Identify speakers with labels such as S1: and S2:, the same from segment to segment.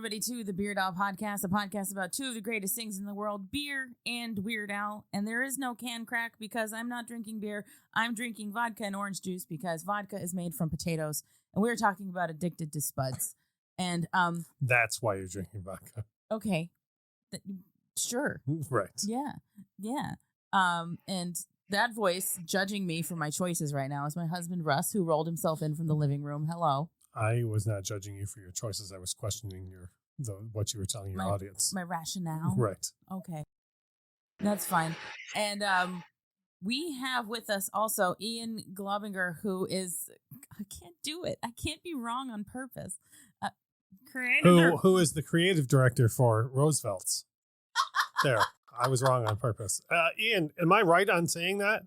S1: everybody to the Beard Owl Podcast, a podcast about two of the greatest things in the world, beer and Weird Al. And there is no can crack because I'm not drinking beer. I'm drinking vodka and orange juice because vodka is made from potatoes. And we're talking about Addicted to Spuds. And
S2: that's why you're drinking vodka.
S1: Okay. Sure.
S2: Right.
S1: Yeah. And that voice judging me for my choices right now is my husband, Russ, who rolled himself in from the living room. Hello.
S2: I was not judging you for your choices. I was questioning what you were telling your audience.
S1: My rationale.
S2: Right.
S1: Okay. That's fine. And we have with us also Ian Glaubinger, who is, I can't do it. I can't be wrong on purpose.
S2: Who is the creative director for RSVLTS? There. I was wrong on purpose. Ian, am I right on saying that?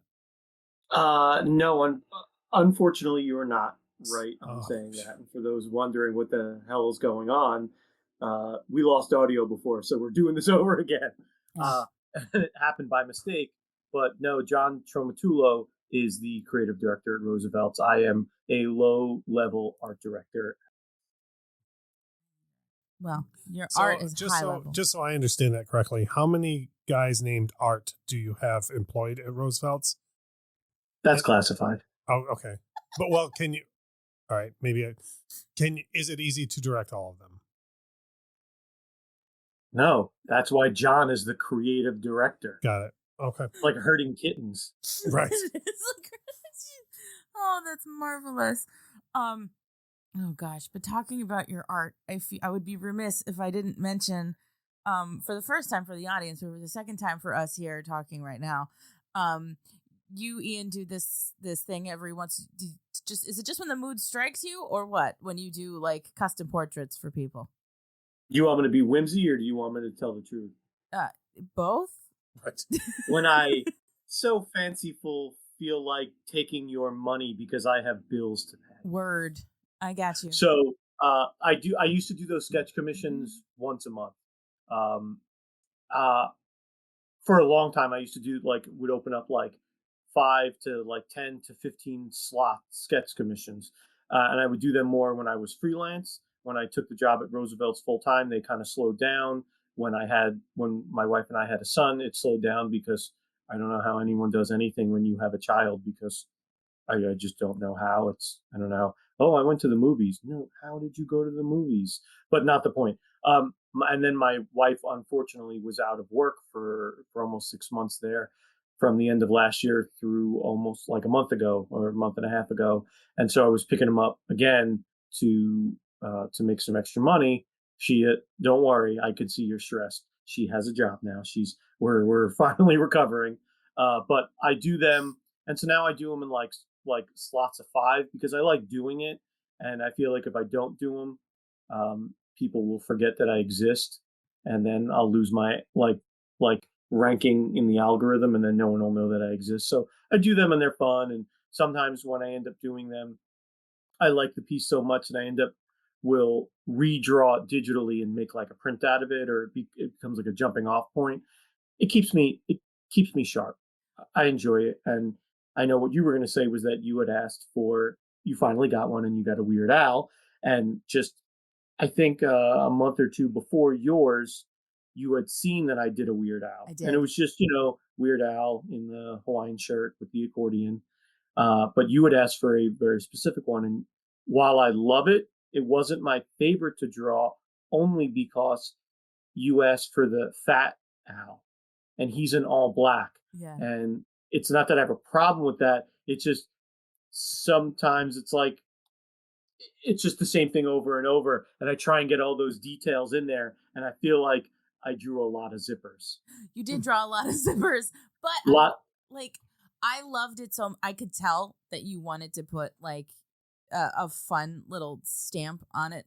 S3: No, unfortunately, you are not right on saying that. And for those wondering what the hell is going on, we lost audio before, so we're doing this over again. It happened by mistake, but no, John Tromatullo is the creative director at RSVLTS. I am a low-level art director.
S1: Well, your art is high level.
S2: Just so I understand that correctly, how many guys named Art do you have employed at RSVLTS?
S3: That's classified.
S2: Oh, okay. But well, can you? All right, maybe is it easy to direct all of them?
S3: No, that's why John is the creative director.
S2: Got it. Okay.
S3: Like herding kittens.
S2: Right.
S1: Oh, that's marvelous. Oh gosh, but talking about your art, I would be remiss if I didn't mention, for the first time for the audience, or for the second time for us here talking right now, you, Ian, do this thing every once. Is it just when the mood strikes you, or what? When you do like custom portraits for people?
S3: You want me to be whimsy, or do you want me to tell the truth?
S1: Both.
S2: Right.
S3: When I so fanciful feel like taking your money because I have bills to pay.
S1: Word. I got you.
S3: So I used to do those sketch commissions once a month. For a long time, I used to do would open up 5 to 10 to 15 slot sketch commissions. And I would do them more when I was freelance. When I took the job at RSVLTS full time, they kind of slowed down. When my wife and I had a son, it slowed down because I don't know how anyone does anything when you have a child, because I just don't know how. I don't know. Oh, I went to the movies. No, how did you go to the movies? But not the point. And then my wife, unfortunately, was out of work for almost 6 months there, from the end of last year through almost a month ago or a month and a half ago. And so I was picking him up again to make some extra money. Don't worry, I could see you're stressed. She has a job now. We're finally recovering. But I do them, and so now I do them in like slots of 5 because I like doing it, and I feel like if I don't do them, people will forget that I exist, and then I'll lose my ranking in the algorithm, and then no one will know that I exist. So I do them, and they're fun. And sometimes when I end up doing them, I like the piece so much that will redraw it digitally and make a print out of it, or it becomes a jumping off point. It keeps me sharp. I enjoy it. And I know what you were going to say was that you had asked you finally got one, and you got a Weird Al. And I think a month or two before yours, you had seen that I did a Weird Al.
S1: I did.
S3: And it was just, Weird Al in the Hawaiian shirt with the accordion. But you had asked for a very specific one. And while I love it, it wasn't my favorite to draw, only because you asked for the fat Al, and he's in all black.
S1: Yeah.
S3: And it's not that I have a problem with that. It's just sometimes it's just the same thing over and over. And I try and get all those details in there. And I feel like I drew a lot of zippers.
S1: You did draw a lot of zippers, but I loved it. So I could tell that you wanted to put a fun little stamp on it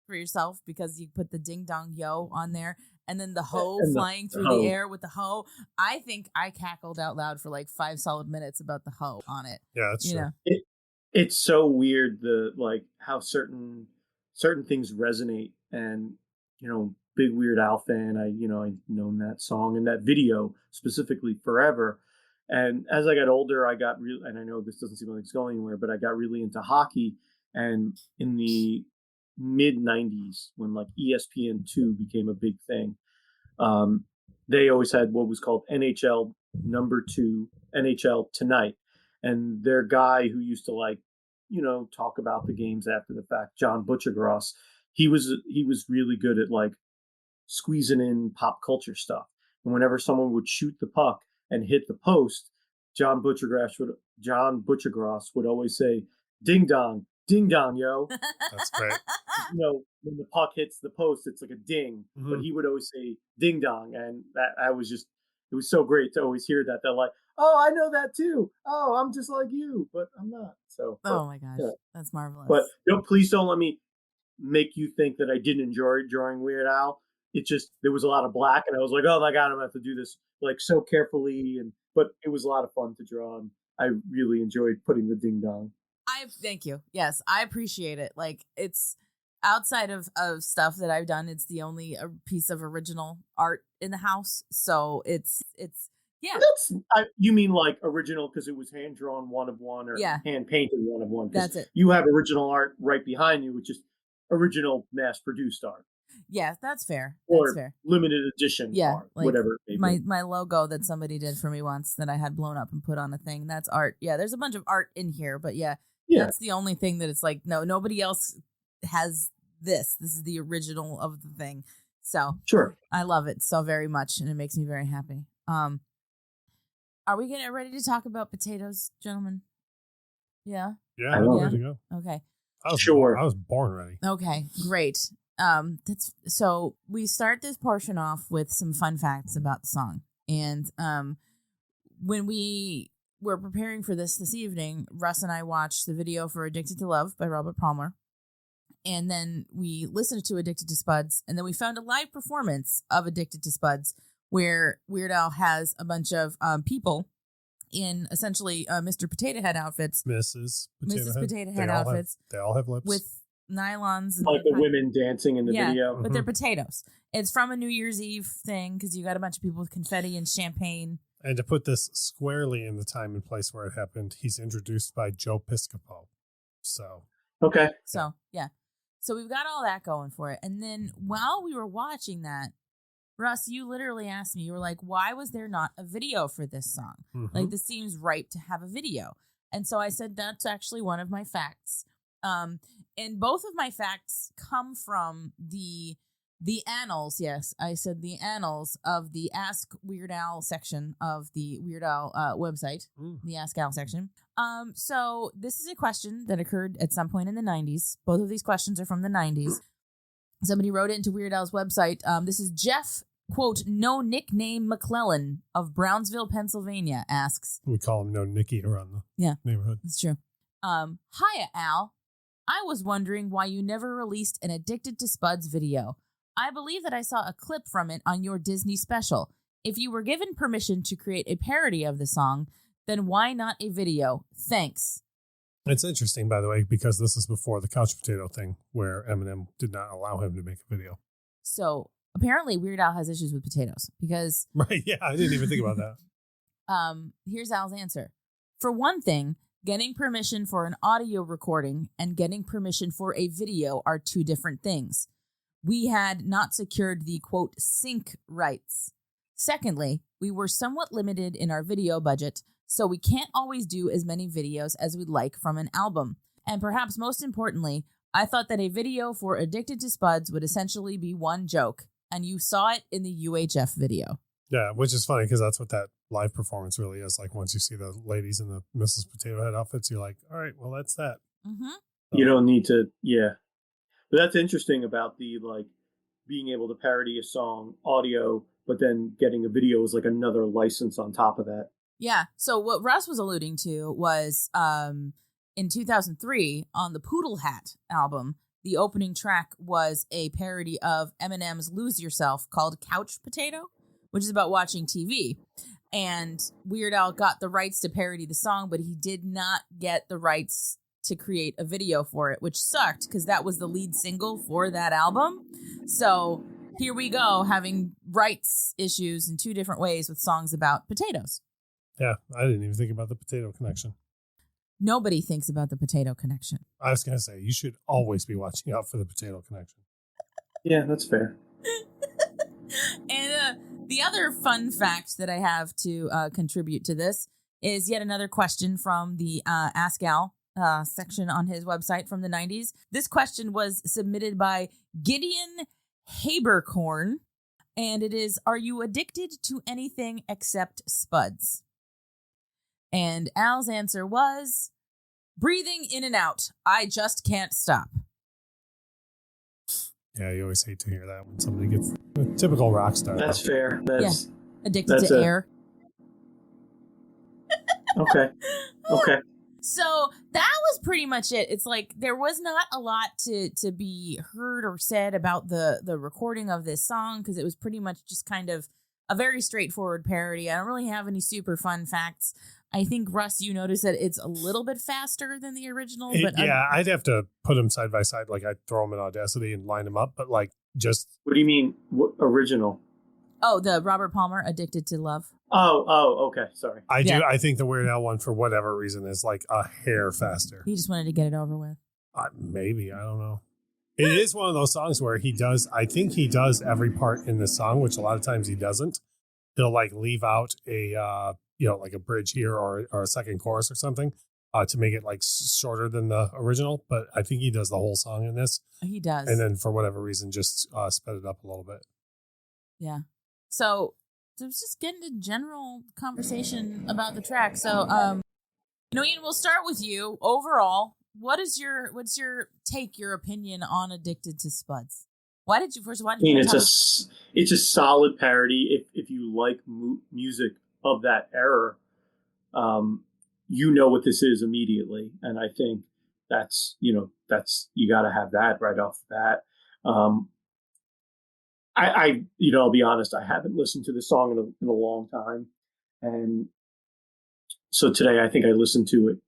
S1: for yourself, because you put the ding dong yo on there, and then the hoe flying through the air with the hoe. I think I cackled out loud for 5 solid minutes about the hoe on it.
S2: Yeah, that's true.
S3: It's so weird how certain things resonate. And big Weird Al fan. I've known that song and that video specifically forever. And as I got older, I got and I know this doesn't seem like it's going anywhere, but I got really into hockey. And in the mid 90s when like ESPN2 became a big thing. They always had what was called NHL #2, NHL Tonight. And their guy who used to like, talk about the games after the fact, John Butchergross, he was really good at like squeezing in pop culture stuff. And whenever someone would shoot the puck and hit the post, John Butchergross would always say, "Ding dong, yo."
S2: That's great.
S3: When the puck hits the post, it's like a ding, but he would always say "ding dong," and it was so great to always hear that. They're like, "Oh, I know that too. Oh, I'm just like you, but I'm not." So,
S1: oh my gosh, that's marvelous.
S3: But please don't let me make you think that I didn't enjoy drawing Weird Al. It just, there was a lot of black, and I was like, oh my God, I'm gonna have to do this like so carefully, but it was a lot of fun to draw, and I really enjoyed putting the ding dong.
S1: Thank you. Yes, I appreciate it. Like, it's outside of stuff that I've done, it's the only piece of original art in the house. So it's yeah.
S3: You mean like original because it was hand drawn 1 of 1 or hand painted 1 of 1?
S1: That's it.
S3: You have original art right behind you, which is original mass produced art.
S1: Yeah, that's fair.
S3: Or
S1: that's fair.
S3: Limited edition art, like whatever.
S1: My logo that somebody did for me once that I had blown up and put on a thing, that's art. Yeah, there's a bunch of art in here, but that's the only thing that it's like, no, nobody else has this. This is the original of the thing. So
S3: sure.
S1: I love it so very much, and it makes me very happy. Are we getting ready to talk about potatoes, gentlemen? Yeah?
S2: Yeah, I'm ready to go.
S1: Okay.
S2: I was born ready.
S1: Okay, great. So we start this portion off with some fun facts about the song. And when we were preparing for this evening, Russ and I watched the video for Addicted to Love by Robert Palmer. And then we listened to Addicted to Spuds. And then we found a live performance of Addicted to Spuds where Weird Al has a bunch of people in essentially Mr. Potato Head outfits.
S2: Mrs.
S1: Potato Head outfits.
S2: They all have lips.
S1: With nylons. And
S3: like the women dancing in the video.
S1: But they're potatoes. It's from a New Year's Eve thing because you got a bunch of people with confetti and champagne.
S2: And to put this squarely in the time and place where it happened, he's introduced by Joe Piscopo. So.
S3: Okay.
S1: So, yeah. So we've got all that going for it. And then while we were watching that, Russ, you literally asked me, you were like, why was there not a video for this song?
S2: Mm-hmm.
S1: Like, this seems ripe to have a video. And so I said, that's actually one of my facts. And both of my facts come from the annals. Yes, I said the annals of the Ask Weird Al section of the Weird Al website, the Ask Al section. So this is a question that occurred at some point in the 90s. Both of these questions are from the 90s. Somebody wrote it into Weird Al's website. This is Jeff, quote, no nickname McClellan of Brownsville, Pennsylvania, asks.
S2: We call him No Nicky around the neighborhood.
S1: That's true. Hiya, Al. I was wondering why you never released an Addicted to Spuds video. I believe that I saw a clip from it on your Disney special. If you were given permission to create a parody of the song, then why not a video? Thanks.
S2: It's interesting, by the way, because this is before the couch potato thing where Eminem did not allow him to make a video.
S1: So apparently Weird Al has issues with potatoes because...
S2: Right, yeah, I didn't even think about that.
S1: Here's Al's answer. For one thing, getting permission for an audio recording and getting permission for a video are two different things. We had not secured the, quote, sync rights. Secondly, we were somewhat limited in our video budget, so we can't always do as many videos as we'd like from an album. And perhaps most importantly, I thought that a video for Addicted to Spuds would essentially be one joke, and you saw it in the UHF video.
S2: Yeah, which is funny because that's what that live performance really is. Like once you see the ladies in the Mrs. Potato Head outfits, you're like, all right, well, that's that.
S1: Mm-hmm.
S3: You don't need to, But that's interesting about the, like, being able to parody a song audio, but then getting a video is like another license on top of that.
S1: Yeah. So what Russ was alluding to was in 2003 on the Poodle Hat album, the opening track was a parody of Eminem's Lose Yourself called Couch Potato, which is about watching TV. And Weird Al got the rights to parody the song, but he did not get the rights to create a video for it, which sucked because that was the lead single for that album. So here we go, having rights issues in two different ways with songs about potatoes.
S2: Yeah, I didn't even think about the potato connection.
S1: Nobody thinks about the potato connection.
S2: I was going to say, you should always be watching out for the potato connection.
S3: Yeah, that's fair.
S1: And the other fun fact that I have to contribute to this is yet another question from the Ask Al section on his website from the 90s. This question was submitted by Gideon Habercorn, and it is, are you addicted to anything except spuds? And Al's answer was, breathing in and out. I just can't stop.
S2: Yeah, you always hate to hear that when somebody gets a typical rock star.
S3: That's fair. That's
S1: addicted to air.
S3: Okay.
S1: So that was pretty much it. It's like there was not a lot to be heard or said about the recording of this song because it was pretty much just kind of a very straightforward parody. I don't really have any super fun facts. I think, Russ, you noticed that it's a little bit faster than the original. But
S2: I'd have to put them side by side. Like, I'd throw them in Audacity and line them up. But, like, just...
S3: What do you mean, original?
S1: Oh, the Robert Palmer, Addicted to Love.
S3: Oh, okay. Sorry.
S2: I do. I think the Weird Al one, for whatever reason, is, like, a hair faster.
S1: He just wanted to get it over with.
S2: Maybe. I don't know. It is one of those songs where I think he does every part in the song, which a lot of times he doesn't. He'll, like, leave out a... like a bridge here or a second chorus or something to make it like shorter than the original. But I think he does the whole song in this.
S1: He does.
S2: And then for whatever reason, just sped it up a little bit.
S1: Yeah. So it's just getting to general conversation about the track. So, Ian, we'll start with you. Overall, what's your take, your opinion on Addicted to Spuds? Why did you
S3: it's a solid parody. If you like music of that era, you know what this is immediately, and I think that's you got to have that right off the bat. I'll be honest, I haven't listened to this song in a long time, and so today I think I listened to it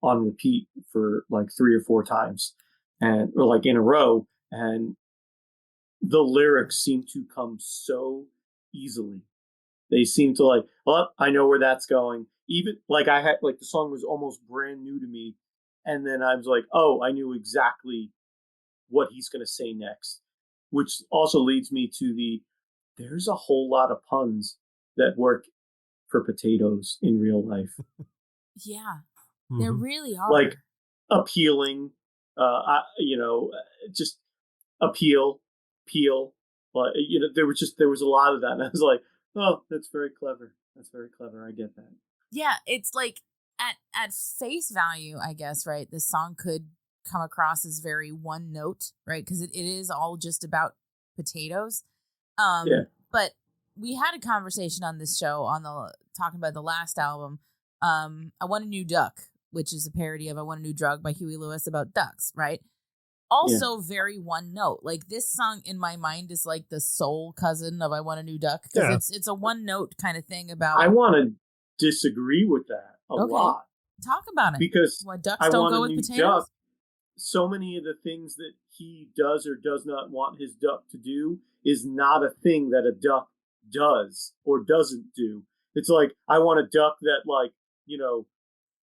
S3: on repeat for like 3 or 4 times, or like in a row, and the lyrics seem to come so easily. They seem to like, I know where that's going. Even like I had like the song was almost brand new to me. And then I was like, I knew exactly what he's going to say next, which also leads me to there's a whole lot of puns that work for potatoes in real life.
S1: Yeah, there really are.
S3: Like appealing, just appeal, peel. But, there was a lot of that. And I was like, oh, that's very clever. That's very clever. I get that.
S1: Yeah, it's like at face value, I guess, right? This song could come across as very one note, right? Because it is all just about potatoes. But we had a conversation on this show talking about the last album, I Want a New Duck, which is a parody of I Want a New Drug by Huey Lewis about ducks, right? Also very one note. Like this song in my mind is like the soul cousin of I Want a New Duck because it's a one note kind of thing about.
S3: I want to disagree with that a lot.
S1: Talk about it.
S3: Because
S1: why ducks don't go with potatoes?
S3: Duck, so many of the things that he does or does not want his duck to do is not a thing that a duck does or doesn't do. It's like I want a duck that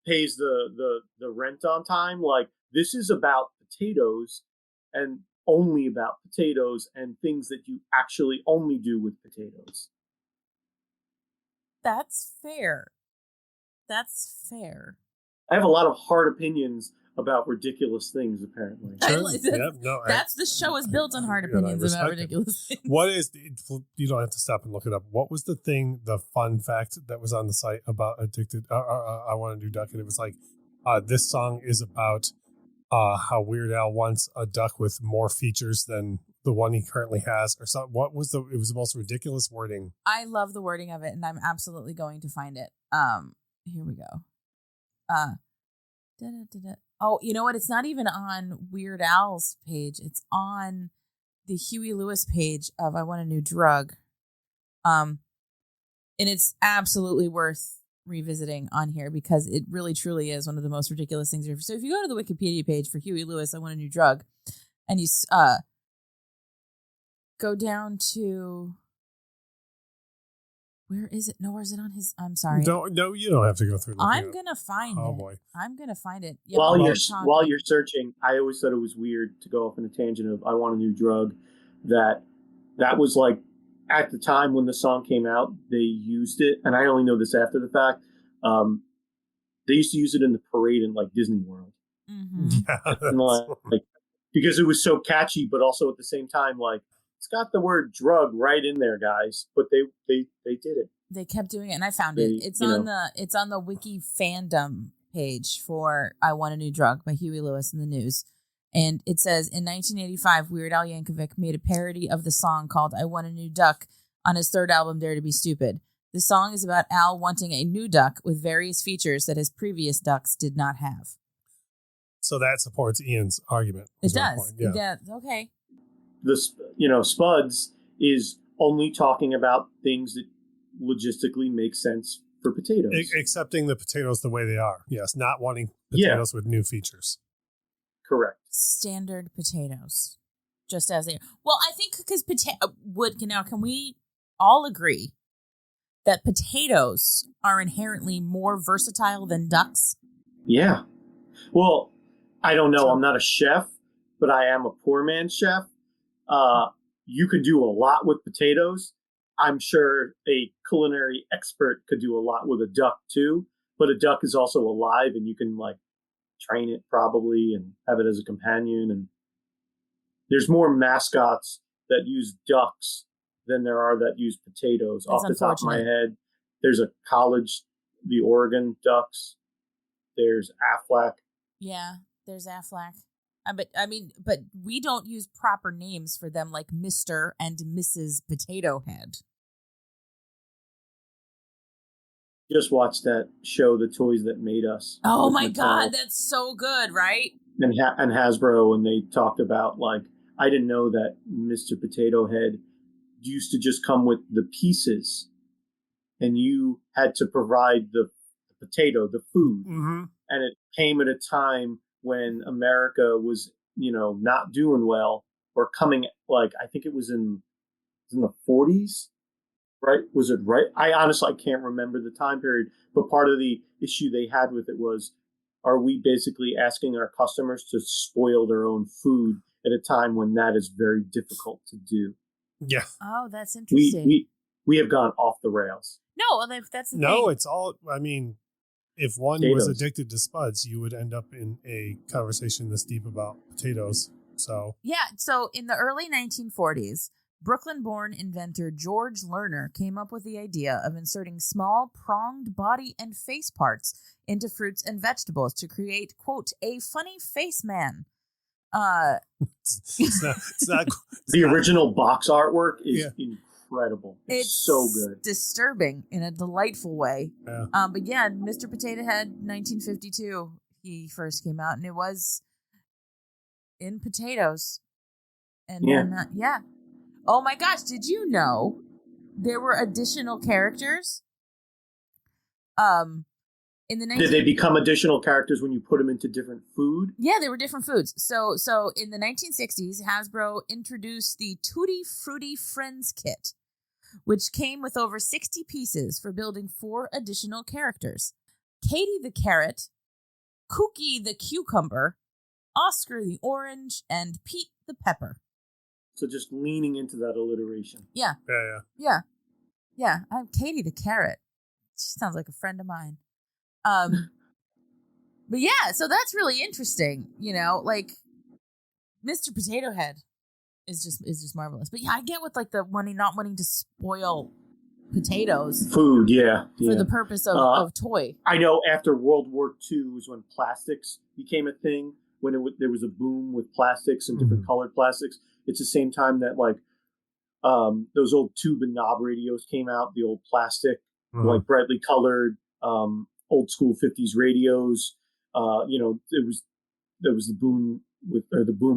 S3: pays the rent on time. Like this is about potatoes and only about potatoes and things that you actually only do with potatoes.
S1: That's fair.
S3: I have a lot of hard opinions about ridiculous things, apparently.
S1: That's the show is built on hard opinions about ridiculous things.
S2: What is, you don't have to stop and look it up. What was the fun fact that was on the site about Addicted? I Want a New Duck. And it was like, this song is about how Weird Al wants a duck with more features than the one he currently has, or something. It was the most ridiculous wording.
S1: I love the wording of it, and I'm absolutely going to find it. Here we go. Oh, you know what? It's not even on Weird Al's page. It's on the Huey Lewis page of I Want a New Drug. And it's absolutely worth revisiting on here because it really truly is one of the most ridiculous things. So if you go to the Wikipedia page for Huey Lewis, I Want a New Drug, and you go down to Where is it? No, where is it on his? I'm sorry.
S2: No, you don't have to go through.
S1: I'm gonna find it.
S2: Oh boy,
S1: I'm gonna find it. Yeah,
S3: while you're searching, I always thought it was weird to go off on a tangent of "I Want a New Drug." That was like at the time when the song came out, they used it, and I only know this after the fact. They used to use it in the parade in like Disney World, like because it was so catchy, but also at the same time, like it's got the word "drug" right in there, guys. But they did it.
S1: They kept doing it, and I found it. It's on the Wiki fandom page for "I Want a New Drug" by Huey Lewis and the News, and it says in 1985, Weird Al Yankovic made a parody of the song called "I Want a New Duck" on his third album, Dare to Be Stupid. The song is about Al wanting a new duck with various features that his previous ducks did not have.
S2: So that supports Ian's argument.
S1: It does. Yeah. Okay.
S3: Spuds is only talking about things that logistically make sense for potatoes.
S2: Accepting the potatoes the way they are. Yes, not wanting potatoes with new features.
S3: Correct.
S1: Standard potatoes. Just as they are. Well, I think because can we all agree that potatoes are inherently more versatile than ducks?
S3: Yeah. Well, I don't know. I'm not a chef, but I am a poor man's chef. You could do a lot with potatoes. I'm sure a culinary expert could do a lot with a duck too, but a duck is also alive and you can like train it probably and have it as a companion. And there's more mascots that use ducks than there are that use potatoes. That's off the top of my head. There's a college, the Oregon Ducks. There's Aflac.
S1: Yeah, there's Aflac. But we don't use proper names for them like Mr. and Mrs. Potato Head.
S3: Just watched that show, The Toys That Made Us.
S1: Oh my God, that's so good, right?
S3: And Hasbro, and they talked about like, I didn't know that Mr. Potato Head used to just come with the pieces, and you had to provide the potato, the food, and it came at a time when America was, not doing well or coming, like, I think it was in the 40s, right? Was it right? I honestly can't remember the time period, but part of the issue they had with it was, are we basically asking our customers to spoil their own food at a time when that is very difficult to do?
S2: Yeah.
S1: Oh, that's interesting.
S3: We have gone off the rails.
S1: No, that's the thing.
S2: It's all, if one was addicted to Spuds, you would end up in a conversation this deep about potatoes. So
S1: in the early 1940s, Brooklyn-born inventor George Lerner came up with the idea of inserting small pronged body and face parts into fruits and vegetables to create, quote, a funny face man.
S2: It's not
S3: the original box artwork is incredible. It's so good.
S1: Disturbing in a delightful way.
S2: Yeah.
S1: But yeah, Mr. Potato Head, 1952, he first came out, and it was in potatoes. And then, oh my gosh, did you know there were additional characters?
S3: Did they become additional characters when you put them into different food?
S1: Yeah, they were different foods. So in the 1960s, Hasbro introduced the Tutti Frutti Friends Kit, which came with over 60 pieces for building 4 additional characters. Katie the Carrot, Kooky the Cucumber, Oscar the Orange, and Pete the Pepper.
S3: So just leaning into that alliteration.
S1: Yeah. I'm Katie the Carrot. She sounds like a friend of mine. But yeah, so that's really interesting, like Mr. Potato Head is just marvelous. But yeah, I get with like the not wanting to spoil potatoes.
S3: Food,
S1: for the purpose of toy.
S3: I know after World War II was when plastics became a thing, when there was a boom with plastics and different colored plastics. It's the same time that like those old tube and knob radios came out, the old plastic, like brightly colored, old school 50s radios. There was the boom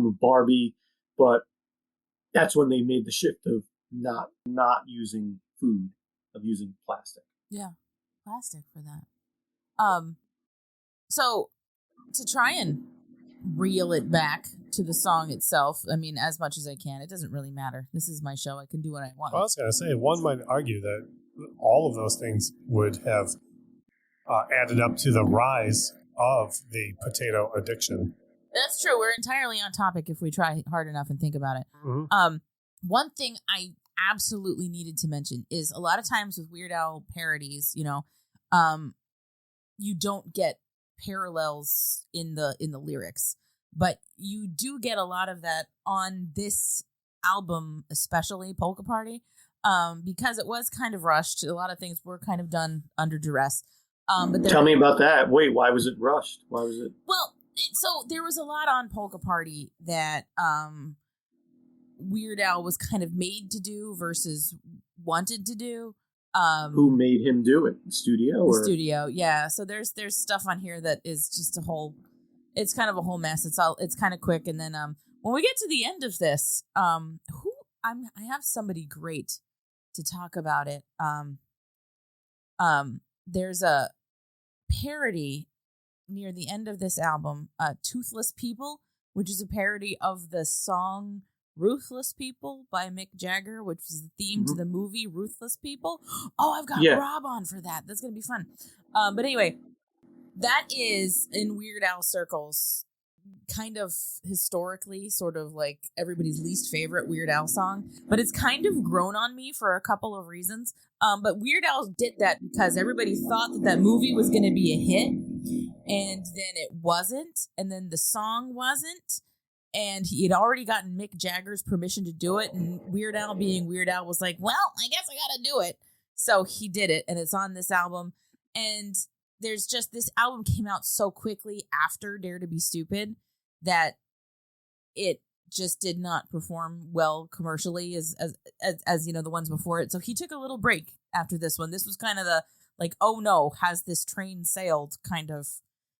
S3: of Barbie, but that's when they made the shift of not using food, of using plastic.
S1: Yeah, plastic for that. So to try and reel it back to the song itself, as much as I can. It doesn't really matter. This is my show. I can do what I want.
S2: Well, I was going to say, one might argue that all of those things would have added up to the rise of the potato addiction.
S1: That's true. We're entirely on topic if we try hard enough and think about it.
S2: Mm-hmm.
S1: One thing I absolutely needed to mention is a lot of times with Weird Al parodies, you don't get parallels in the lyrics, but you do get a lot of that on this album, especially Polka Party, because it was kind of rushed. A lot of things were kind of done under duress. But
S3: tell me about that. Wait, why was it rushed? Why was it?
S1: Well, so there was a lot on Polka Party that Weird Al was kind of made to do versus wanted to do.
S3: Who made him do it? The studio?
S1: The studio, yeah. So there's stuff on here that is just it's kind of a whole mess. It's kind of quick, and then when we get to the end of this, I have somebody great to talk about it. There's a parody near the end of this album, Toothless People, which is a parody of the song Ruthless People by Mick Jagger, which is the theme to the movie Ruthless People. Oh, I've got Rob on for that. That's going to be fun. But anyway, that is in Weird Al circles kind of historically sort of like everybody's least favorite Weird Al song, but it's kind of grown on me for a couple of reasons. But Weird Al did that because everybody thought that movie was going to be a hit, and then it wasn't, and then the song wasn't, and he had already gotten Mick Jagger's permission to do it, and Weird Al being Weird Al was like, well, I guess I gotta do it. So he did it, and it's on this album, and there's just, this album came out so quickly after Dare to Be Stupid that it just did not perform well commercially as the ones before it. So he took a little break after this one. This was kind of the like, oh no, has this train sailed kind of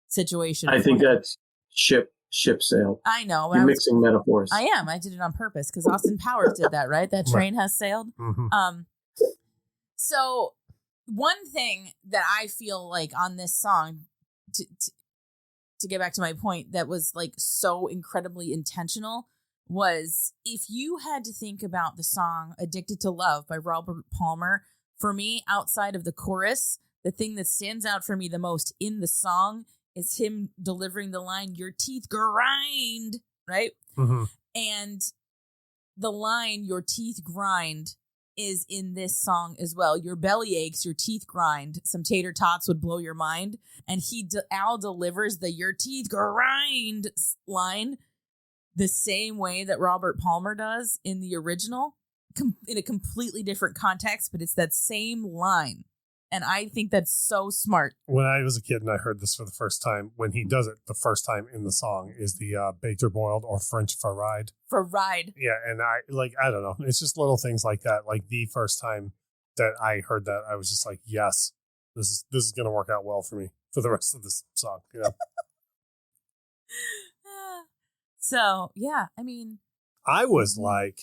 S1: situation.
S3: I think that's ship sailed.
S1: I know.
S3: You're mixing metaphors.
S1: I am. I did it on purpose because Austin Powers did that, right? That train has sailed.
S2: Mm-hmm.
S1: So one thing that I feel like on this song, to get back to my point, that was like so incredibly intentional was if you had to think about the song Addicted to Love by Robert Palmer, for me, outside of the chorus, the thing that stands out for me the most in the song is him delivering the line, your teeth grind, right?
S2: Mm-hmm.
S1: And the line, your teeth grind, is in this song as well. Your belly aches, your teeth grind. Some tater tots would blow your mind. And Al delivers the your teeth grind line the same way that Robert Palmer does in the original, in a completely different context, but it's that same line. And I think that's so smart.
S2: When I was a kid and I heard this for the first time, when he does it the first time in the song is the baked or boiled or French fried.
S1: Fried.
S2: Yeah, and I don't know. It's just little things like that. Like the first time that I heard that, I was just like, yes, this is going to work out well for me for the rest of this song. You know?
S1: So, yeah, I mean.
S2: I was like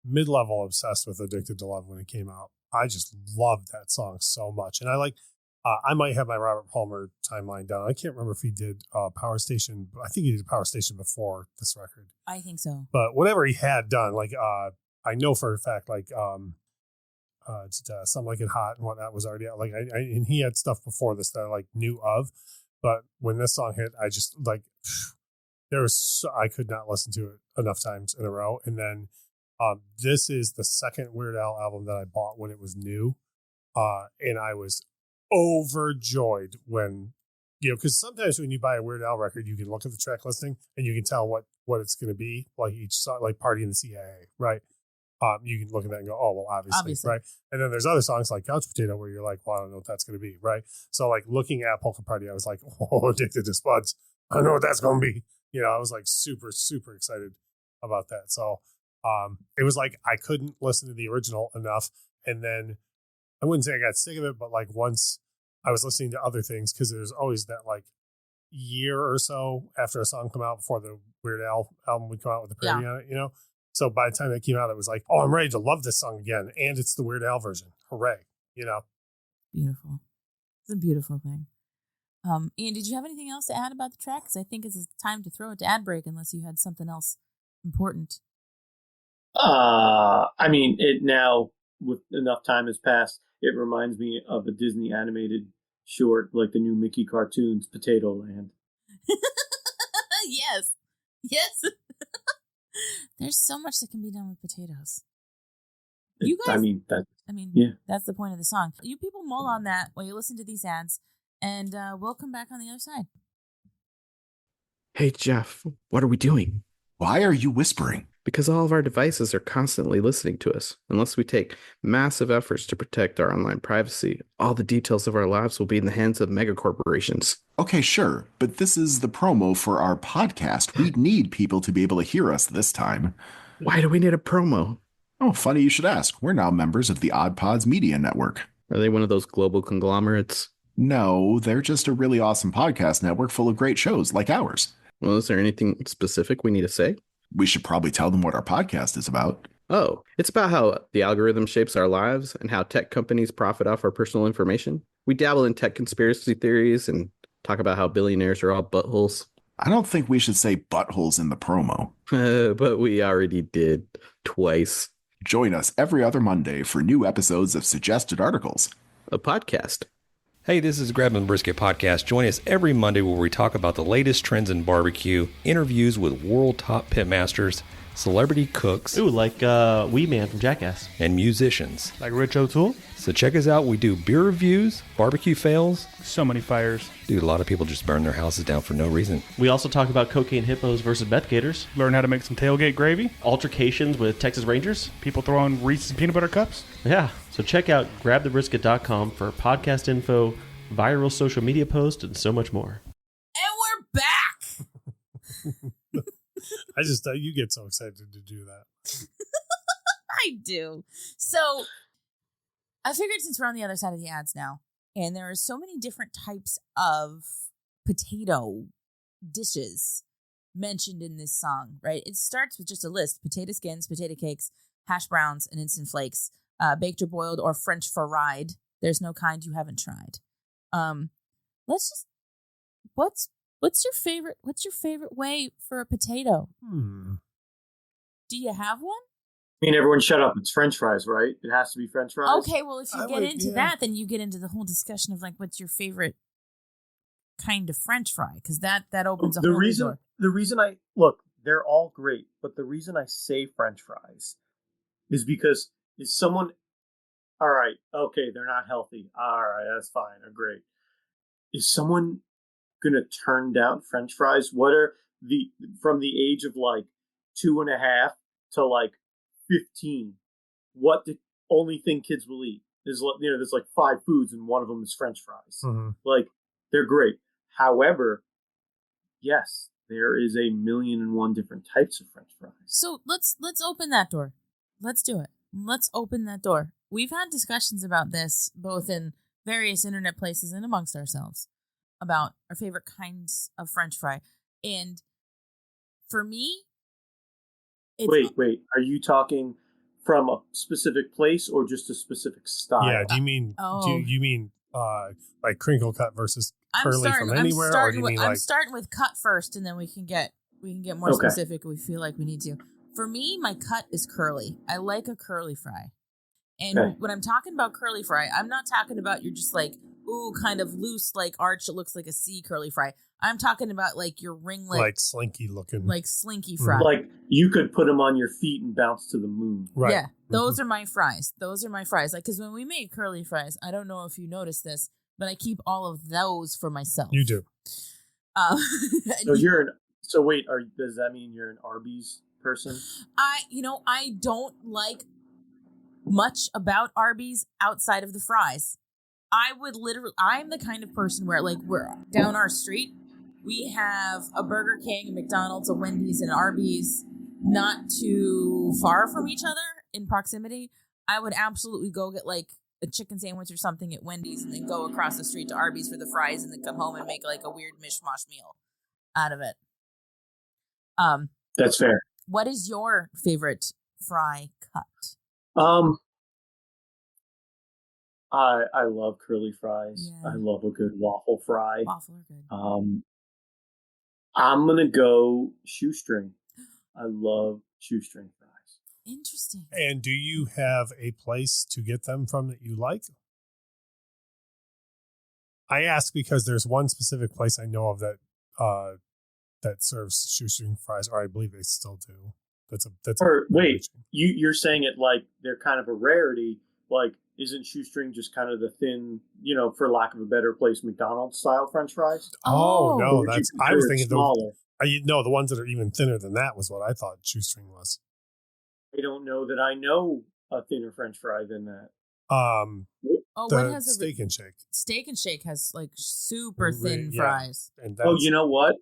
S2: mid-level obsessed with Addicted to Love when it came out. I just loved that song so much. And I might have my Robert Palmer timeline down. I can't remember if he did Power Station. I think he did Power Station before this record.
S1: I think so.
S2: But whatever he had done, like I know for a fact, like Something Like It Hot and whatnot was already out. Like and he had stuff before this that I like knew of. But when this song hit, I just like I could not listen to it enough times in a row. And then this is the second Weird Al album that I bought when it was new. And I was overjoyed when, because sometimes when you buy a Weird Al record, you can look at the track listing and you can tell what it's going to be. Like each song, like Party in the CIA, right? You can look at that and go, oh, well, obviously, right? And then there's other songs like Couch Potato where you're like, well, I don't know what that's going to be, right? So like looking at Polka Party, I was like, oh, Addicted to Spuds. I know what that's going to be. I was like super, super excited about that. So it was like I couldn't listen to the original enough. And then I wouldn't say I got sick of it, but like once I was listening to other things, because there's always that like year or so after a song come out before the Weird Al album would come out with the parody on it, So by the time it came out, it was like, oh, I'm ready to love this song again. And it's the Weird Al version. Hooray.
S1: Beautiful. It's a beautiful thing. Ian, did you have anything else to add about the track? Because I think it's time to throw it to ad break unless you had something else important.
S3: I mean, it now with enough time has passed, it reminds me of a Disney animated short, like the new Mickey cartoons, Potato Land.
S1: Yes. There's so much that can be done with potatoes. You guys, that's the point of the song. You people mull on that while you listen to these ads, and we'll come back on the other side.
S4: Hey, Jeff, what are we doing?
S5: Why are you whispering?
S4: Because all of our devices are constantly listening to us. Unless we take massive efforts to protect our online privacy, all the details of our lives will be in the hands of megacorporations.
S5: Okay, sure, but this is the promo for our podcast. We need people to be able to hear us this time.
S4: Why do we need a promo?
S5: Oh, funny you should ask. We're now members of the OddPods Media Network.
S4: Are they one of those global conglomerates?
S5: No, they're just a really awesome podcast network full of great shows like ours.
S4: Well, is there anything specific we need to say?
S5: We should probably tell them what our podcast is about.
S4: Oh, it's about how the algorithm shapes our lives and how tech companies profit off our personal information. We dabble in tech conspiracy theories and talk about how billionaires are all buttholes.
S5: I don't think we should say buttholes in the promo.
S4: But we already did twice.
S5: Join us every other Monday for new episodes of Suggested Articles,
S4: a podcast.
S6: Hey, this is Grab and Brisket Podcast. Join us every Monday where we talk about the latest trends in barbecue, interviews with world top pitmasters, celebrity cooks.
S7: Ooh, like Wee Man from Jackass.
S6: And musicians.
S8: Like Rich O'Toole?
S6: So check us out. We do beer reviews, barbecue fails.
S8: So many fires.
S6: Dude, a lot of people just burn their houses down for no reason.
S7: We also talk about cocaine hippos versus meth gators.
S8: Learn how to make some tailgate gravy.
S7: Altercations with Texas Rangers.
S8: People throwing Reese's peanut butter cups.
S7: Yeah, so check out grabthebrisket.com for podcast info, viral social media posts, and so much more.
S1: And we're back!
S2: I just you get so excited to do that.
S1: I do. So I figured since we're on the other side of the ads now, and there are so many different types of potato dishes mentioned in this song, right? It starts with just a list: potato skins, potato cakes, hash browns, and instant flakes, baked or boiled or French fried. There's no kind you haven't tried. Let's just what's your favorite way for a potato? Do you have one?
S3: I mean, everyone shut up. It's French fries, right? It has to be French fries.
S1: Okay, well, if you get into that, then you get into the whole discussion of like, what's your favorite kind of French fry? Because that opens a whole new door.
S3: The reason I look, they're all great, but the reason I say French fries is because is someone, all right, okay, they're not healthy. All right, that's fine. They're great. Is someone gonna turn down French fries? What are from the age of like 2.5 to like 15? What the only thing kids will eat is, there's like 5 foods and one of them is French fries.
S2: Mm-hmm.
S3: Like, they're great. However, yes, there is 1,000,001 different types of French fries.
S1: So let's open that door. Let's do it. Let's open that door. We've had discussions about this both in various internet places and amongst ourselves about our favorite kinds of French fry. And for me,
S3: Wait. Are you talking from a specific place or just a specific style?
S2: Yeah. Do you mean like crinkle cut versus curly from anywhere, or do you mean
S1: I'm starting with cut first, and then we can get more specific if we feel like we need to. For me, my cut is curly. I like a curly fry. And when I'm talking about curly fry, I'm not talking about you're just like, ooh, kind of loose, like arch. It looks like a C curly fry. I'm talking about like your ringlet,
S2: like slinky looking,
S1: like slinky fry.
S3: Like you could put them on your feet and bounce to the moon.
S2: Right.
S1: Yeah, those are my fries. Like, because when we make curly fries, I don't know if you noticed this, but I keep all of those for myself.
S2: You do.
S3: Does that mean you're an Arby's person?
S1: I don't like much about Arby's outside of the fries. I'm the kind of person where, like, we're down our street, we have a Burger King, a McDonald's, a Wendy's, and Arby's not too far from each other in proximity. I would absolutely go get like a chicken sandwich or something at Wendy's and then go across the street to Arby's for the fries and then come home and make like a weird mishmash meal out of it.
S3: That's fair.
S1: What is your favorite fry cut?
S3: I love curly fries. Yeah. I love a good waffle fry.
S1: Waffle are good.
S3: I'm gonna go shoestring. I love shoestring fries.
S1: Interesting.
S2: And do you have a place to get them from that you like? I ask because there's one specific place I know of that that serves shoestring fries, or I believe they still do.
S3: Wait, you're saying it like they're kind of a rarity. Like, isn't shoestring just kind of the thin, for lack of a better place, McDonald's style French fries?
S2: Oh no, I was thinking
S3: smaller.
S2: The ones that are even thinner than that was what I thought shoestring was.
S3: I don't know that I know a thinner French fry than that.
S1: What has
S2: Steak and Shake?
S1: Steak and Shake has like super thin fries.
S2: And
S3: you know what?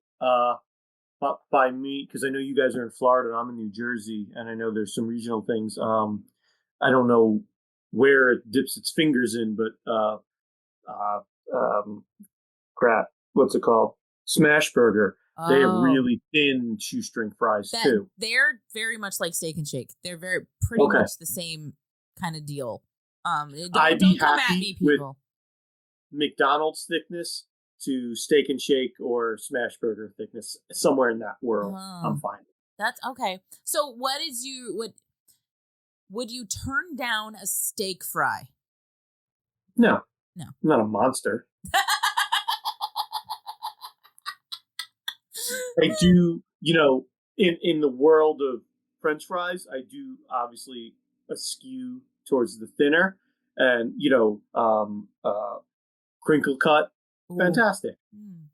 S3: By me, because I know you guys are in Florida and I'm in New Jersey, and I know there's some regional things. I don't know where it dips its fingers in, but crap, what's it called? Smash Burger. Oh. They have really thin shoestring fries too.
S1: They're very much like Steak and Shake. They're pretty much the same kind of deal.
S3: I'd be happy with McDonald's thickness to Steak and Shake or Smash Burger thickness, somewhere in that world. I'm fine.
S1: That's okay. So would you turn down a steak fry?
S3: No. I'm not a monster. I do, in the world of French fries, I do obviously skew towards the thinner and, crinkle cut. Ooh. Fantastic.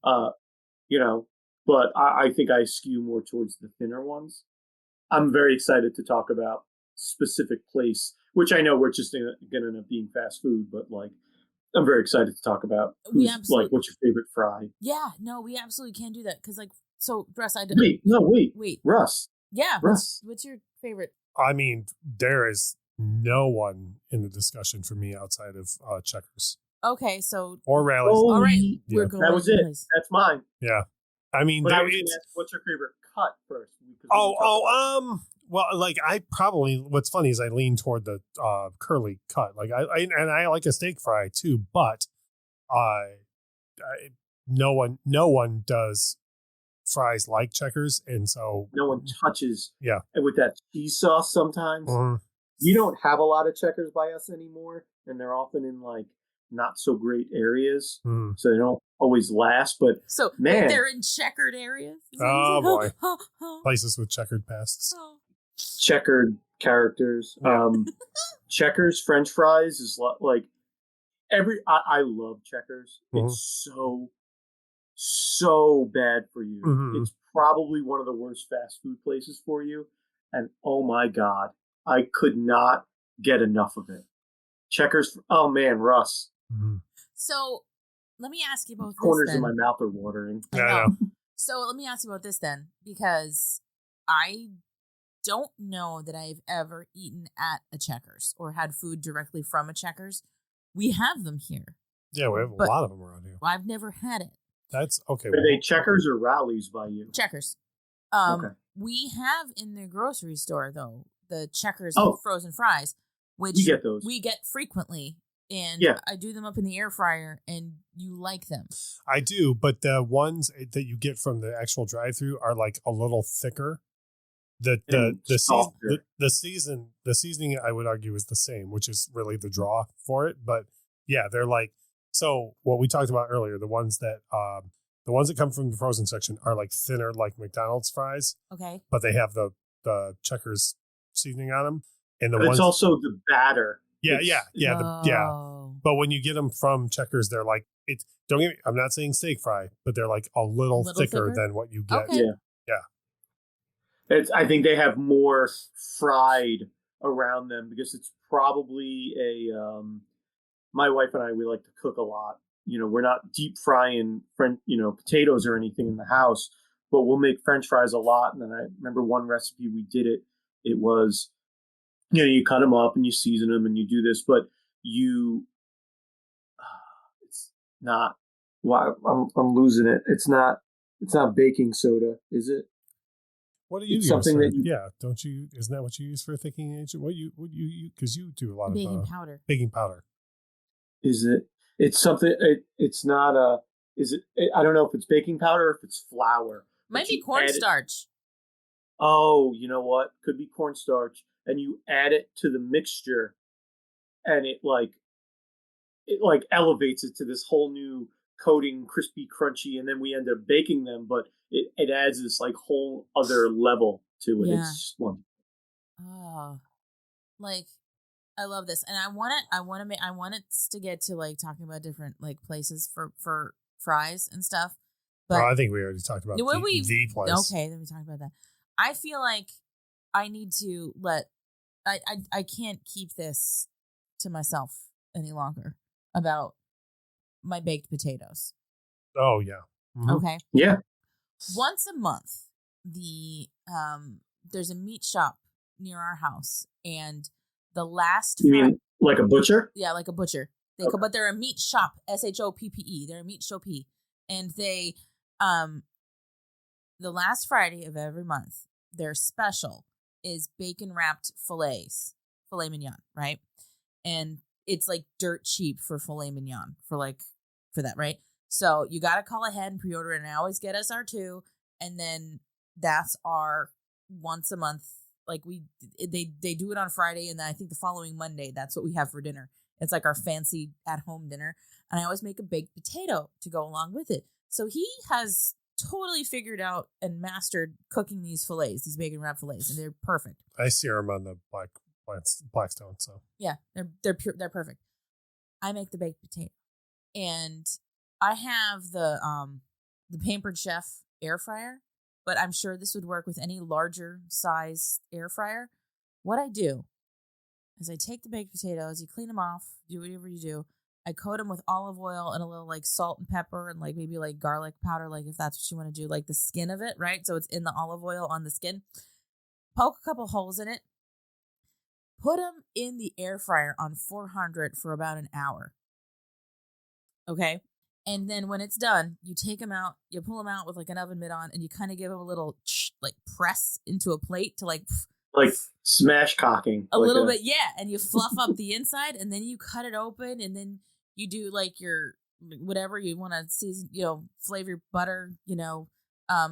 S3: But I think I skew more towards the thinner ones. I'm very excited to talk about specific place, which I know we're just going to end up being fast food, but like, I'm very excited to talk about what's your favorite fry.
S1: Yeah, no, we absolutely can do that. Because so Russ,
S3: wait, Russ.
S1: Yeah,
S3: Russ.
S1: What's your favorite?
S2: I mean, there is no one in the discussion for me outside of Checkers.
S1: Okay, so
S2: or Rallies.
S1: All right, we're going.
S3: That was it. That's mine.
S2: Yeah, I mean,
S3: but I was going to ask, what's your favorite cut first?
S2: Well, like I probably. What's funny is I lean toward the curly cut. Like I like a steak fry too, but no one does fries like Checkers, and so
S3: no one touches.
S2: Yeah,
S3: and with that cheese sauce, sometimes we don't have a lot of Checkers by us anymore, and they're often in like not so great areas, so they don't always last. But
S1: they're in checkered areas.
S2: Oh boy, places with checkered pests.
S3: Checkered characters. Checkers French fries is like I love Checkers. It's so bad for you. It's probably one of the worst fast food places for you. And oh my God, I could not get enough of it. Checkers. Oh man, Russ.
S1: So let me ask you about this.
S3: Corners in my mouth are watering.
S2: Yeah.
S1: So let me ask you about this then, because I don't know that I've ever eaten at a Checkers or had food directly from a Checkers. We have them here.
S2: Yeah, we have a lot of them around here.
S1: I've never had it.
S2: That's okay.
S3: Are they Checkers or Rallies by you?
S1: Checkers.
S3: Okay.
S1: We have in the grocery store though the Checkers frozen fries, which we get frequently, and I do them up in the air fryer, and you like them.
S2: I do, but the ones that you get from the actual drive-through are like a little thicker. The seasoning I would argue is the same, which is really the draw for it. But yeah, they're like, so what we talked about earlier, the ones that come from the frozen section are like thinner, like McDonald's fries.
S1: Okay.
S2: But they have the Checkers seasoning on them, and
S3: it's also the batter.
S2: Yeah. But when you get them from Checkers, they're like Don't get me. I'm not saying steak fry, but they're like a little thicker than what you get.
S1: Okay.
S2: Yeah.
S3: I think they have more fried around them because it's probably my wife and I, we like to cook a lot. We're not deep frying potatoes or anything in the house, but we'll make French fries a lot. And then I remember one recipe we did it. It was, you cut them up and you season them and you do this, but it's not. Well, I'm losing it. It's not baking soda, is it?
S2: What do you use?
S3: Something
S2: for,
S3: that
S2: don't you? Isn't that what you use for a thickening agent? What you because you do a lot
S1: baking
S2: of
S1: powder.
S2: Baking powder.
S3: Is it? It's something. It's not a. Is it? I don't know if it's baking powder or if it's flour.
S1: Might be cornstarch.
S3: Oh, you know what? Could be cornstarch. and you add it to the mixture, and it elevates it to this whole new coating, crispy, crunchy, and then we end up baking them, but it adds this like whole other level to it.
S1: Yeah.
S3: It's wonderful.
S1: Oh, like I love this, and I want it to get to like talking about different like places for fries and stuff. But
S2: I think we already talked about the place.
S1: Okay, then we talked about that. I feel like I need to I can't keep this to myself any longer about my baked potatoes.
S2: Oh yeah. Mm-hmm.
S1: Okay.
S3: Yeah.
S1: Once a month, there's a meat shop near our house, and the last
S3: You mean like a butcher?
S1: Yeah, like a butcher. But they're a meat shop, SHOPPE. They're a meat shopee, and they the last Friday of every month, their special is bacon wrapped filet mignon, right? And it's like dirt cheap for filet mignon for that, right? So you got to call ahead and pre-order it, and I always get us our 2, and then that's our once a month. Like they do it on Friday, and then I think the following Monday, that's what we have for dinner. It's like our fancy at-home dinner, and I always make a baked potato to go along with it. So he has totally figured out and mastered cooking these bacon wrap fillets, and they're perfect.
S2: I see them on the Blackstone, so
S1: yeah, they're pure, they're perfect. I make the baked potato, and I have the Pampered Chef air fryer, but I'm sure this would work with any larger size air fryer. What I do is I take the baked potatoes, you clean them off, do whatever you do. I coat them with olive oil and a little like salt and pepper and like maybe like garlic powder, like if that's what you want to do, like the skin of it, right? So it's in the olive oil on the skin. Poke a couple holes in it. Put them in the air fryer on 400 for about an hour. Okay? And then when it's done, you take them out, you pull them out with like an oven mitt on, and you kind of give them a little like press into a plate to like
S3: smash cocking
S1: a little bit, yeah. And you fluff up the inside, and then you cut it open, and then you do like your whatever you want to season, flavor your butter,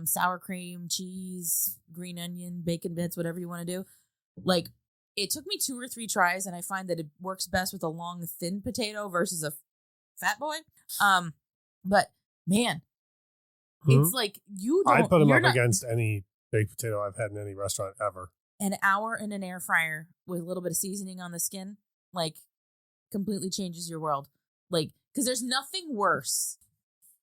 S1: sour cream, cheese, green onion, bacon bits, whatever you want to do. Like it took me 2 or 3 tries, and I find that it works best with a long, thin potato versus a fat boy. But man, it's like
S2: I put them up against any baked potato I've had in any restaurant ever.
S1: An hour in an air fryer with a little bit of seasoning on the skin, like completely changes your world. Like, because there's nothing worse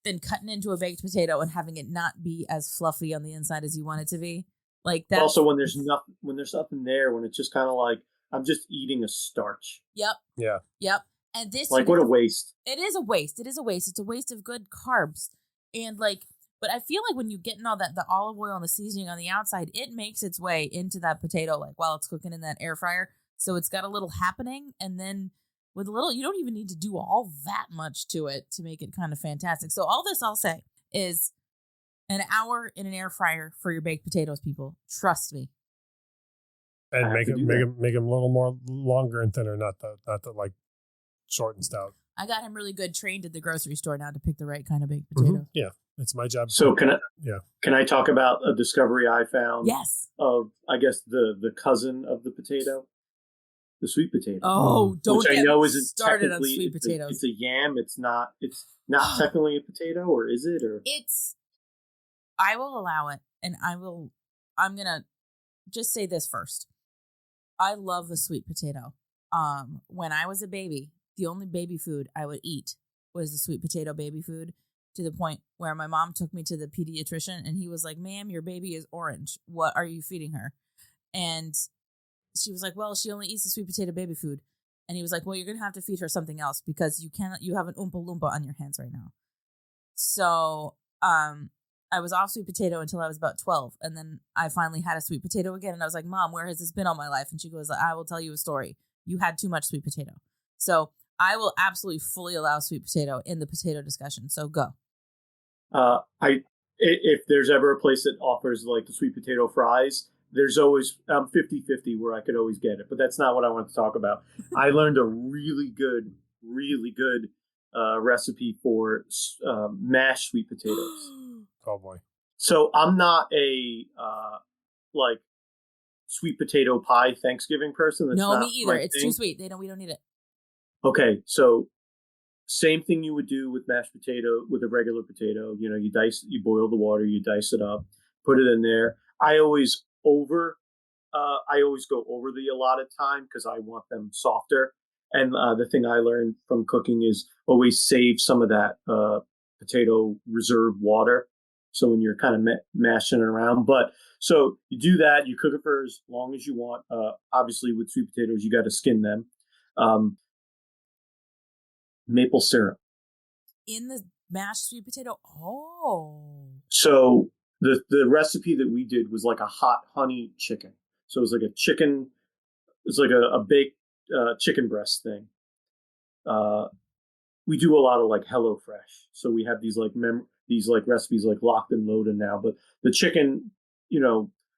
S1: than cutting into a baked potato and having it not be as fluffy on the inside as you want it to be. Like that.
S3: Also, when there's nothing there, when it's just kind of like I'm just eating a starch.
S1: Yep.
S2: Yeah.
S1: Yep. And this,
S3: what a waste.
S1: It is a waste. It is a waste. It's a waste of good carbs. And but I feel like when you get in all that, the olive oil and the seasoning on the outside, it makes its way into that potato, like while it's cooking in that air fryer. So it's got a little happening. And then with a little, you don't even need to do all that much to it to make it kind of fantastic. So all this I'll say is an hour in an air fryer for your baked potatoes, people. Trust me.
S2: And make them a little more longer and thinner, not the like short and stout.
S1: I got him really good trained at the grocery store now to pick the right kind of baked potato.
S2: Mm-hmm. Yeah, it's my job.
S3: So can I talk about a discovery I found?
S1: Yes.
S3: Of I guess the cousin of the potato, the sweet potato.
S1: Oh, don't
S3: which
S1: get
S3: I know isn't
S1: started on sweet potatoes.
S3: It's a yam. It's not not technically a potato, or is it? Or
S1: I will allow it, and I'm gonna just say this first. I love a sweet potato. When I was a baby, the only baby food I would eat was the sweet potato baby food, to the point where my mom took me to the pediatrician, and he was like, "Ma'am, your baby is orange. What are you feeding her?" And she was like, "Well, she only eats the sweet potato baby food." And he was like, "Well, you're going to have to feed her something else because you have an Oompa Loompa on your hands right now." So, I was off sweet potato until I was about 12. And then I finally had a sweet potato again. And I was like, "Mom, where has this been all my life?" And she goes, "I will tell you a story. You had too much sweet potato." So I will absolutely fully allow sweet potato in the potato discussion. So go.
S3: If there's ever a place that offers like the sweet potato fries, there's always 50-50 where I could always get it. But that's not what I want to talk about. I learned a really good recipe for mashed sweet potatoes.
S2: Oh boy.
S3: So I'm not a sweet potato pie Thanksgiving person. That's
S1: No,
S3: not
S1: me either.
S3: my
S1: It's
S3: thing.
S1: too sweet. We don't need it.
S3: Okay, so same thing you would do with mashed potato, with a regular potato. You know, you boil the water, you dice it up, put it in there. I always go over the allotted time because I want them softer. And the thing I learned from cooking is always save some of that potato reserve water. So when you're kind of mashing it around, so you do that, you cook it for as long as you want. Obviously, with sweet potatoes, you got to skin them. Maple syrup
S1: In the mashed sweet potato. Oh.
S3: So the recipe that we did was like a hot honey chicken. So it was like a chicken. It's like a baked chicken breast thing. We do a lot of like HelloFresh, so we have these like recipes like locked and loaded now. But the chicken,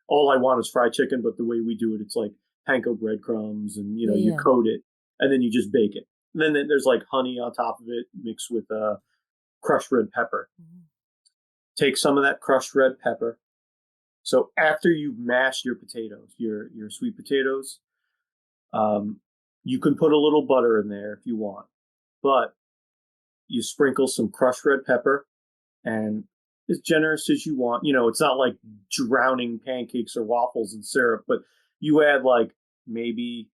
S3: all I want is fried chicken. But the way we do it, it's like panko breadcrumbs, and you coat it, and then you just bake it. And then there's like honey on top of it mixed with crushed red pepper. Mm-hmm. Take some of that crushed red pepper. So after you've mashed your potatoes, your sweet potatoes, you can put a little butter in there if you want, but you sprinkle some crushed red pepper, and as generous as you want. It's not like drowning pancakes or waffles in syrup, but you add like maybe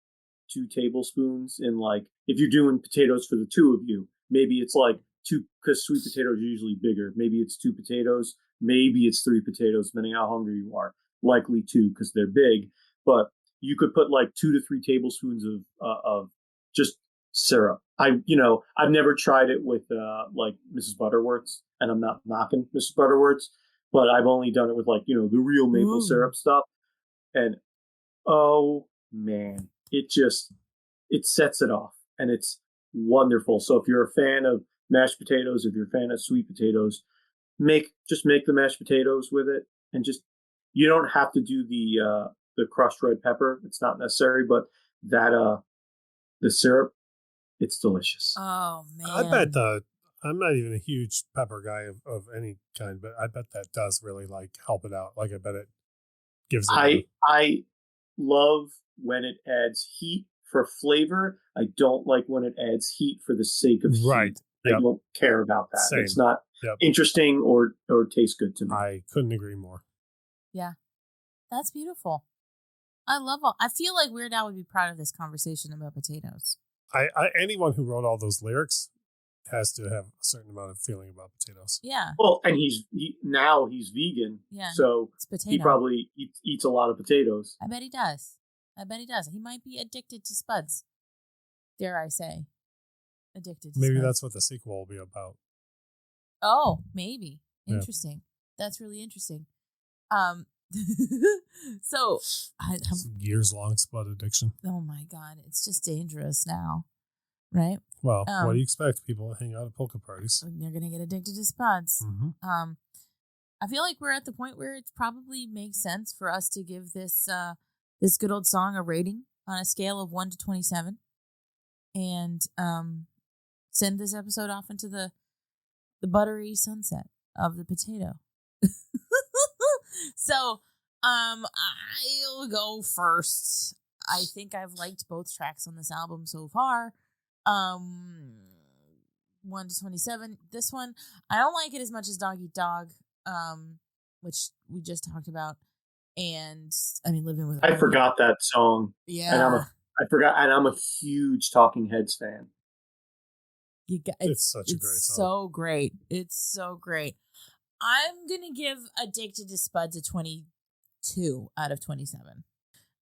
S3: 2 tablespoons in, like, if you're doing potatoes for the 2 of you, maybe it's like 2, because sweet potatoes are usually bigger. Maybe it's 2 potatoes, maybe it's 3 potatoes, depending how hungry you are. Likely 2 because they're big, but you could put like 2 to 3 tablespoons of just syrup. I've never tried it with like Mrs. Butterworth's, and I'm not knocking Mrs. Butterworth's, but I've only done it with like the real maple syrup stuff, and oh man, it sets it off, and it's wonderful. So if you're a fan of mashed potatoes, if you're a fan of sweet potatoes, just make the mashed potatoes with it, and you don't have to do the crushed red pepper. It's not necessary, but that the syrup, it's delicious.
S1: Oh man.
S2: I bet I'm not even a huge pepper guy of any kind, but I bet that does really like help it out. Like I bet it gives it
S3: I love when it adds heat for flavor. I don't like when it adds heat for the sake of heat.
S2: Right. Yep.
S3: I don't care about that.
S2: Same.
S3: It's not interesting or tastes good to me.
S2: I couldn't agree more.
S1: Yeah. That's beautiful. I feel like Weird Al would be proud of this conversation about potatoes.
S2: Anyone who wrote all those lyrics has to have a certain amount of feeling about potatoes.
S1: Yeah.
S3: Well, and now he's vegan.
S1: Yeah.
S3: So
S1: it's potato.
S3: He probably eats a lot of potatoes.
S1: I bet he does. He might be addicted to Spuds. Dare I say. Addicted to
S2: Maybe
S1: Spuds.
S2: that's what the sequel will be about.
S1: Oh, maybe. Interesting.
S2: Yeah.
S1: That's really interesting. So
S2: years long spud addiction.
S1: Oh my God, it's just dangerous now, right?
S2: Well, what do you expect? People hang out at polka parties.
S1: They're gonna get addicted to Spuds.
S2: Mm-hmm.
S1: I feel like we're at the point where it probably makes sense for us to give this this good old song a rating on a scale of 1 to 27, and send this episode off into the buttery sunset of the potato. So, I'll go first. I think I've liked both tracks on this album so far. 1 to 27. This one, I don't like it as much as Dog Eat Dog, which we just talked about. And Living with.
S3: I forgot that song.
S1: Yeah,
S3: and I'm a huge Talking Heads fan.
S2: It's such a great song.
S1: So great. It's so great. I'm going to give Addicted to Spuds a 22 out of 27.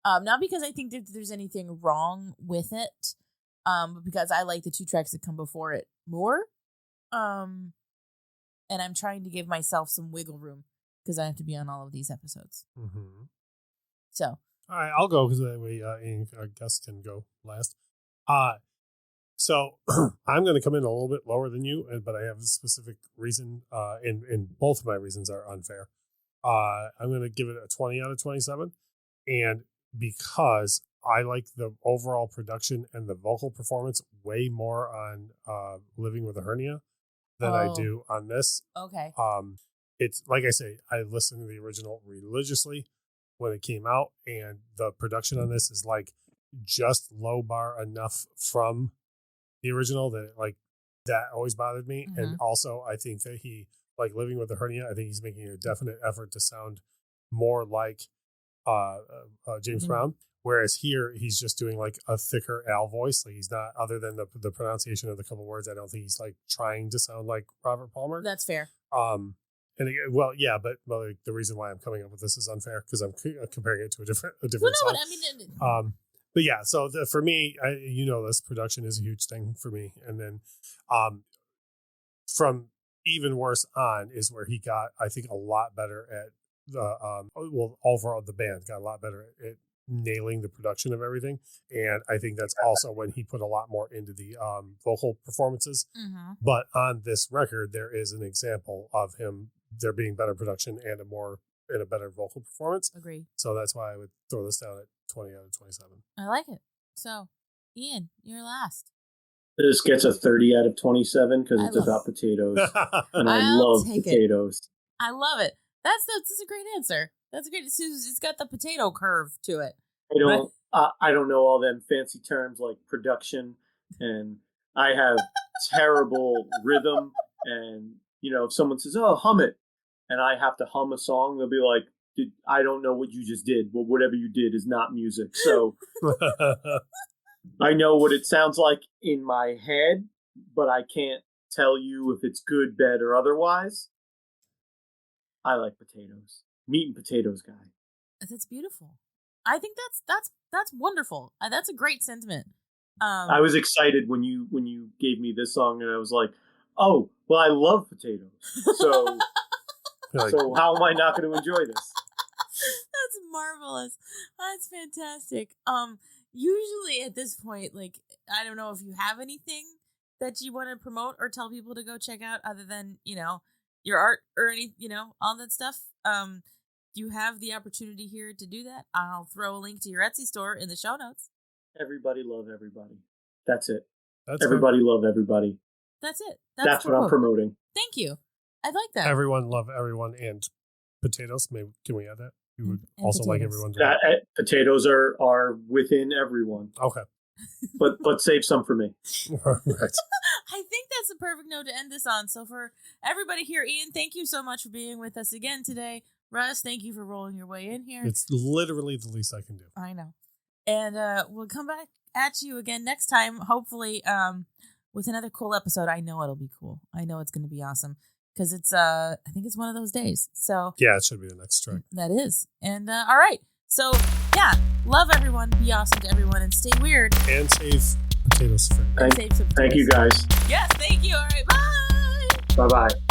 S1: Not because I think that there's anything wrong with it, but because I like the 2 tracks that come before it more. And I'm trying to give myself some wiggle room because I have to be on all of these episodes.
S2: Mm-hmm.
S1: So.
S2: All right, I'll go because that way our guest can go last. So I'm going to come in a little bit lower than you, but I have a specific reason, and both of my reasons are unfair. I'm going to give it a 20 out of 27, and because I like the overall production and the vocal performance way more on Living with a Hernia than I do on this.
S1: Okay.
S2: It's like I say, I listen to the original religiously. when it came out, and the production on this is like just low bar enough from the original that like that always bothered me.
S1: Mm-hmm.
S2: And also I think that he, like, living with a hernia, I think he's making a definite effort to sound more like James Brown, whereas here he's just doing like a thicker Al voice. Like, he's not, other than the pronunciation of the couple words, I don't think he's like trying to sound like Robert Palmer.
S1: That's fair.
S2: And again, well, yeah, but like, the reason why I'm coming up with this is unfair because I'm comparing it to a different
S1: Well,
S2: song.
S1: no, I mean,
S2: But yeah, so for me, this production is a huge thing for me. And then from even worse on is where he got, I think, a lot better at the overall the band got a lot better at nailing the production of everything. And I think that's also when he put a lot more into the vocal performances.
S1: mm-hmm.
S2: But on this record, there is an example of him there being better production and a better vocal performance.
S1: Agree.
S2: So that's why I would throw this down at 20 out of 27.
S1: I like it. So, Ian, you're last.
S3: This gets a 30 out of 27 because it's about potatoes. And I love potatoes.
S1: I love it. That's a great answer. That's a great. It's got the potato curve to it.
S3: I don't know all them fancy terms like production, and I have terrible rhythm. And if someone says, "Oh, hum it," and I have to hum a song, they'll be like, "I don't know what you just did, but whatever you did is not music." So I know what it sounds like in my head, but I can't tell you if it's good, bad, or otherwise. I like potatoes. Meat and potatoes guy.
S1: That's beautiful. I think that's wonderful. That's a great sentiment.
S3: I was excited when you gave me this song, and I was like, "Oh, well, I love potatoes. So, so how am I not going to enjoy this?"
S1: That's marvelous. That's fantastic. Usually at this point, like, I don't know if you have anything that you want to promote or tell people to go check out other than, your art or any, all that stuff. You have the opportunity here to do that. I'll throw a link to your Etsy store in the show notes.
S3: Everybody love everybody. That's it.
S2: That's
S3: everybody love everybody.
S1: That's it.
S3: That's what I'm promoting.
S1: Thank you. I like that.
S2: Everyone love everyone and potatoes. Maybe can we add that? You would
S1: and
S2: also
S1: potatoes.
S2: like everyone to
S3: potatoes are within everyone.
S2: Okay.
S3: But save some for me.
S2: Right.
S1: I think that's a perfect note to end this on. So for everybody here, Ian, thank you so much for being with us again today. Russ, thank you for rolling your way in here.
S2: It's literally the least I can do.
S1: I know. And we'll come back at you again next time, hopefully with another cool episode. I know it'll be cool. I know it's going to be awesome because it's I think it's one of those days. So
S2: yeah, it should be the next track.
S1: That is. And all right. So yeah, love everyone, be awesome to everyone, and stay weird.
S2: And save potatoes for
S3: Thank you guys.
S1: Yes, thank you. All right, bye.
S3: Bye-bye.